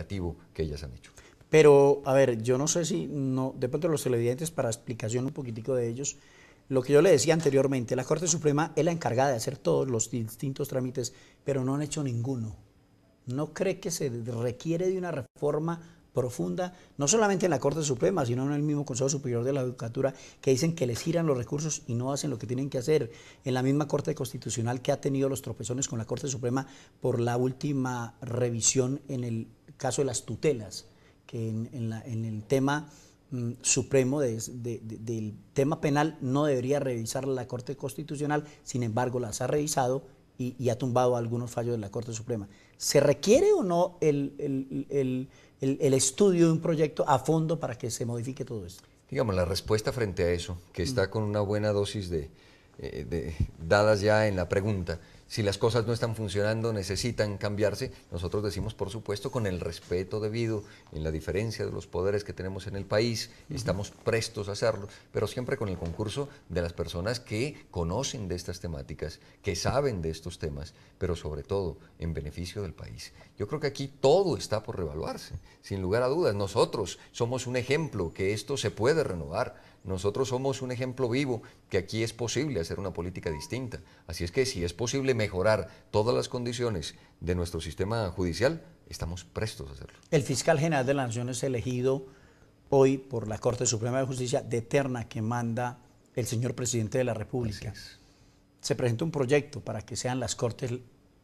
negativo que ellas han hecho. Pero, a ver, yo no sé si, no, de pronto los televidentes, para explicación un poquitico de ellos, lo que yo le decía anteriormente, la Corte Suprema es la encargada de hacer todos los distintos trámites, pero no han hecho ninguno. ¿No cree que se requiere de una reforma profunda, no solamente en la Corte Suprema, sino en el mismo Consejo Superior de la Judicatura, que dicen que les giran los recursos y no hacen lo que tienen que hacer? En la misma Corte Constitucional, que ha tenido los tropezones con la Corte Suprema por la última revisión en el caso de las tutelas, que en el tema supremo del tema penal no debería revisar la Corte Constitucional, sin embargo las ha revisado y ha tumbado algunos fallos de la Corte Suprema. ¿Se requiere o no el estudio de un proyecto a fondo para que se modifique todo esto? Digamos, la respuesta frente a eso, que está con una buena dosis dadas ya en la pregunta, si las cosas no están funcionando, necesitan cambiarse, nosotros decimos, por supuesto, con el respeto debido, en la diferencia de los poderes que tenemos en el país, estamos prestos a hacerlo, pero siempre con el concurso de las personas que conocen de estas temáticas, que saben de estos temas, pero sobre todo en beneficio del país. Yo creo que aquí todo está por reevaluarse, sin lugar a dudas. Nosotros somos un ejemplo que esto se puede renovar. Nosotros somos un ejemplo vivo que aquí es posible hacer una política distinta. Así es que si es posible mejorar todas las condiciones de nuestro sistema judicial, estamos prestos a hacerlo. El fiscal general de la Nación es elegido hoy por la Corte Suprema de Justicia de terna que manda el señor presidente de la República. Se presenta un proyecto para que sean las Cortes,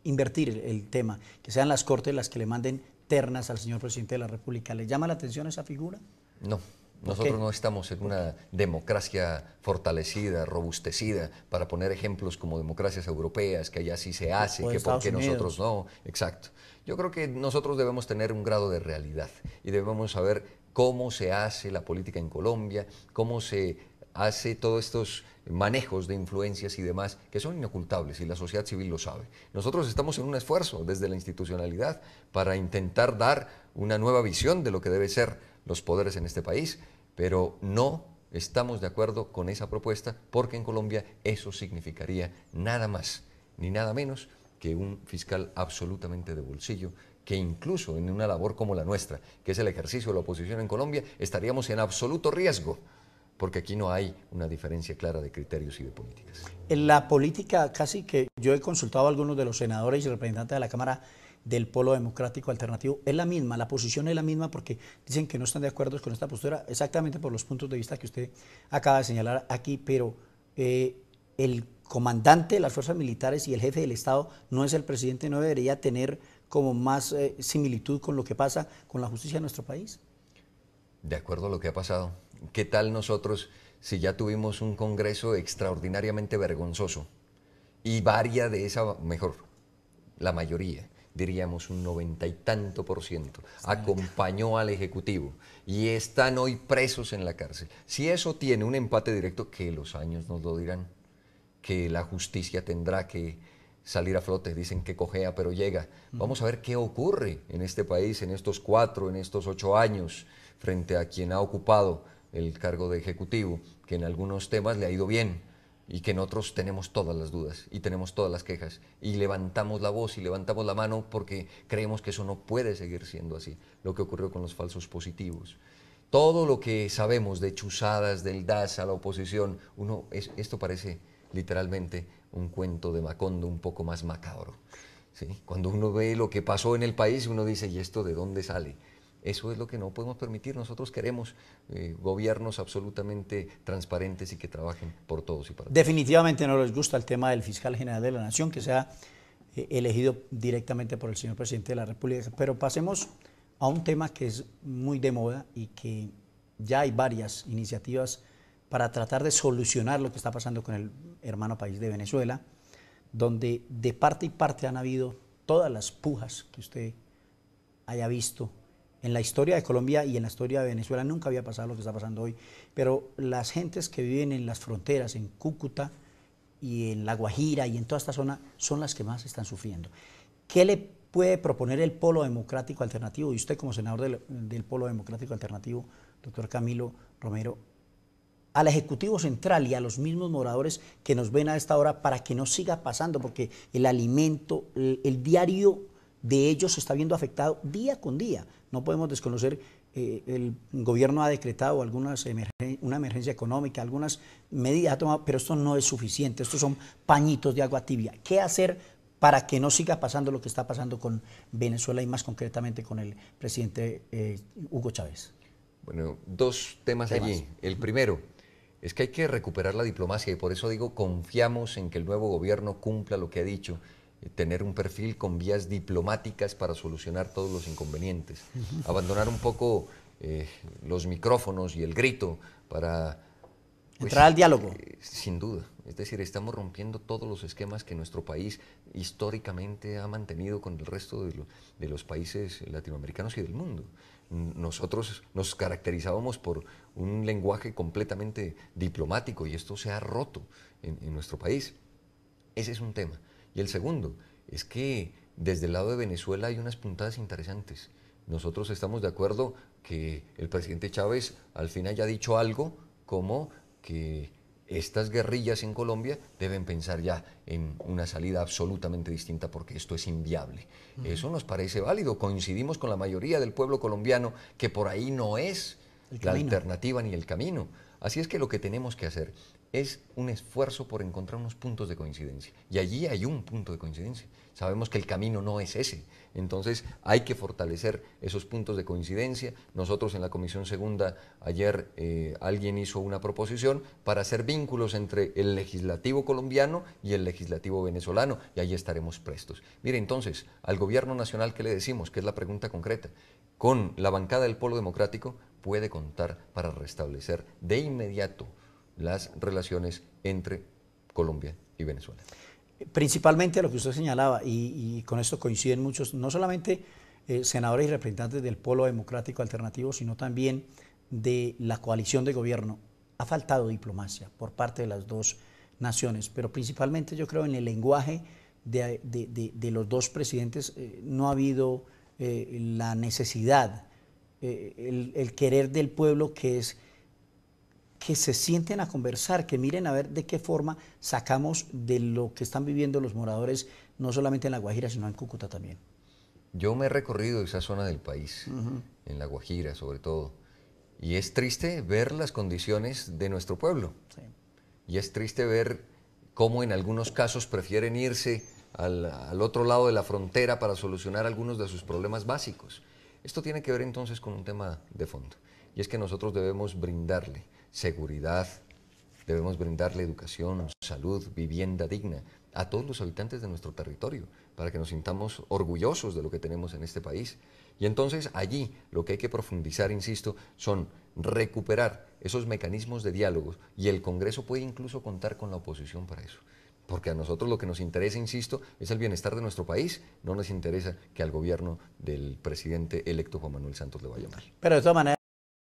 invertir el tema, que sean las Cortes las que le manden ternas al señor presidente de la República. ¿Le llama la atención esa figura? No. Nosotros no estamos en una democracia fortalecida, robustecida, para poner ejemplos como democracias europeas, que allá sí se hace, que por qué nosotros no. Exacto. Yo creo que nosotros debemos tener un grado de realidad y debemos saber cómo se hace la política en Colombia, cómo se hace todos estos manejos de influencias y demás, que son inocultables y la sociedad civil lo sabe. Nosotros estamos en un esfuerzo desde la institucionalidad para intentar dar una nueva visión de lo que debe ser los poderes en este país, pero no estamos de acuerdo con esa propuesta porque en Colombia eso significaría nada más ni nada menos que un fiscal absolutamente de bolsillo, que incluso en una labor como la nuestra, que es el ejercicio de la oposición en Colombia, estaríamos en absoluto riesgo, porque aquí no hay una diferencia clara de criterios y de políticas. En la política, casi que yo he consultado a algunos de los senadores y representantes de la Cámara del Polo Democrático Alternativo, es la misma, la posición es la misma, porque dicen que no están de acuerdo con esta postura, exactamente por los puntos de vista que usted acaba de señalar aquí, pero el comandante de las fuerzas militares y el jefe del Estado no es el presidente, ¿no debería tener como más similitud con lo que pasa con la justicia de nuestro país? De acuerdo a lo que ha pasado, ¿qué tal nosotros si ya tuvimos un Congreso extraordinariamente vergonzoso y varia de esa, mejor, la mayoría, diríamos un 90 y tanto %, acompañó al Ejecutivo y están hoy presos en la cárcel? Si eso tiene un empate directo, que los años nos lo dirán, que la justicia tendrá que salir a flote, dicen que cojea pero llega. Vamos a ver qué ocurre en este país en estos 4, en estos 8 años, frente a quien ha ocupado el cargo de Ejecutivo, que en algunos temas le ha ido bien, y que en otros tenemos todas las dudas y tenemos todas las quejas y levantamos la voz y levantamos la mano porque creemos que eso no puede seguir siendo así, lo que ocurrió con los falsos positivos. Todo lo que sabemos de chuzadas del DAS a la oposición, esto parece literalmente un cuento de Macondo un poco más macabro, ¿sí? Cuando uno ve lo que pasó en el país, uno dice, ¿y esto de dónde sale? Eso es lo que no podemos permitir. Nosotros queremos gobiernos absolutamente transparentes y que trabajen por todos y para todos. Definitivamente no les gusta el tema del fiscal general de la Nación, que sea elegido directamente por el señor presidente de la República. Pero pasemos a un tema que es muy de moda y que ya hay varias iniciativas para tratar de solucionar lo que está pasando con el hermano país de Venezuela, donde de parte y parte han habido todas las pujas que usted haya visto. En la historia de Colombia y en la historia de Venezuela nunca había pasado lo que está pasando hoy, pero las gentes que viven en las fronteras, en Cúcuta y en La Guajira y en toda esta zona, son las que más están sufriendo. ¿Qué le puede proponer el Polo Democrático Alternativo? Y usted como senador del Polo Democrático Alternativo, doctor Camilo Romero, al Ejecutivo Central y a los mismos moradores que nos ven a esta hora para que no siga pasando, porque el alimento, el diario de ellos se está viendo afectado día con día. No podemos desconocer, el gobierno ha decretado una emergencia económica, algunas medidas ha tomado, pero esto no es suficiente, estos son pañitos de agua tibia. ¿Qué hacer para que no siga pasando lo que está pasando con Venezuela y más concretamente con el presidente Hugo Chávez? Bueno, dos temas allí. El primero es que hay que recuperar la diplomacia y por eso digo, confiamos en que el nuevo gobierno cumpla lo que ha dicho, tener un perfil con vías diplomáticas para solucionar todos los inconvenientes, abandonar un poco los micrófonos y el grito para... Pues, entrar al diálogo. Sin duda. Es decir, estamos rompiendo todos los esquemas que nuestro país históricamente ha mantenido con el resto de los países latinoamericanos y del mundo. Nosotros nos caracterizábamos por un lenguaje completamente diplomático y esto se ha roto en nuestro país. Ese es un tema. Y el segundo es que desde el lado de Venezuela hay unas puntadas interesantes. Nosotros estamos de acuerdo que el presidente Chávez al fin haya dicho algo como que estas guerrillas en Colombia deben pensar ya en una salida absolutamente distinta porque esto es inviable. Eso nos parece válido, coincidimos con la mayoría del pueblo colombiano que por ahí no es la alternativa ni el camino. Así es que lo que tenemos que hacer es un esfuerzo por encontrar unos puntos de coincidencia. Y allí hay un punto de coincidencia. Sabemos que el camino no es ese. Entonces hay que fortalecer esos puntos de coincidencia. Nosotros en la Comisión Segunda, ayer alguien hizo una proposición para hacer vínculos entre el legislativo colombiano y el legislativo venezolano. Y ahí estaremos prestos. Mire, entonces, al gobierno nacional, ¿qué le decimos? Que es la pregunta concreta. Con la bancada del Polo Democrático puede contar para restablecer de inmediato las relaciones entre Colombia y Venezuela. Principalmente lo que usted señalaba, y con esto coinciden muchos, no solamente senadores y representantes del Polo Democrático Alternativo, sino también de la coalición de gobierno. Ha faltado diplomacia por parte de las dos naciones, pero principalmente yo creo en el lenguaje de los dos presidentes no ha habido la necesidad, el querer del pueblo, que es que se sienten a conversar, que miren a ver de qué forma sacamos de lo que están viviendo los moradores, no solamente en La Guajira, sino en Cúcuta también. Yo me he recorrido esa zona del país, en La Guajira sobre todo, y es triste ver las condiciones de nuestro pueblo. Sí. Y es triste ver cómo en algunos casos prefieren irse al otro lado de la frontera para solucionar algunos de sus problemas básicos. Esto tiene que ver entonces con un tema de fondo, y es que nosotros debemos brindarle seguridad, debemos brindarle educación, salud, vivienda digna a todos los habitantes de nuestro territorio, para que nos sintamos orgullosos de lo que tenemos en este país. Y entonces allí lo que hay que profundizar, insisto, son recuperar esos mecanismos de diálogo, y el Congreso puede incluso contar con la oposición para eso. Porque a nosotros lo que nos interesa, insisto, es el bienestar de nuestro país. No nos interesa que al gobierno del presidente electo Juan Manuel Santos le vaya mal. Pero de todas maneras,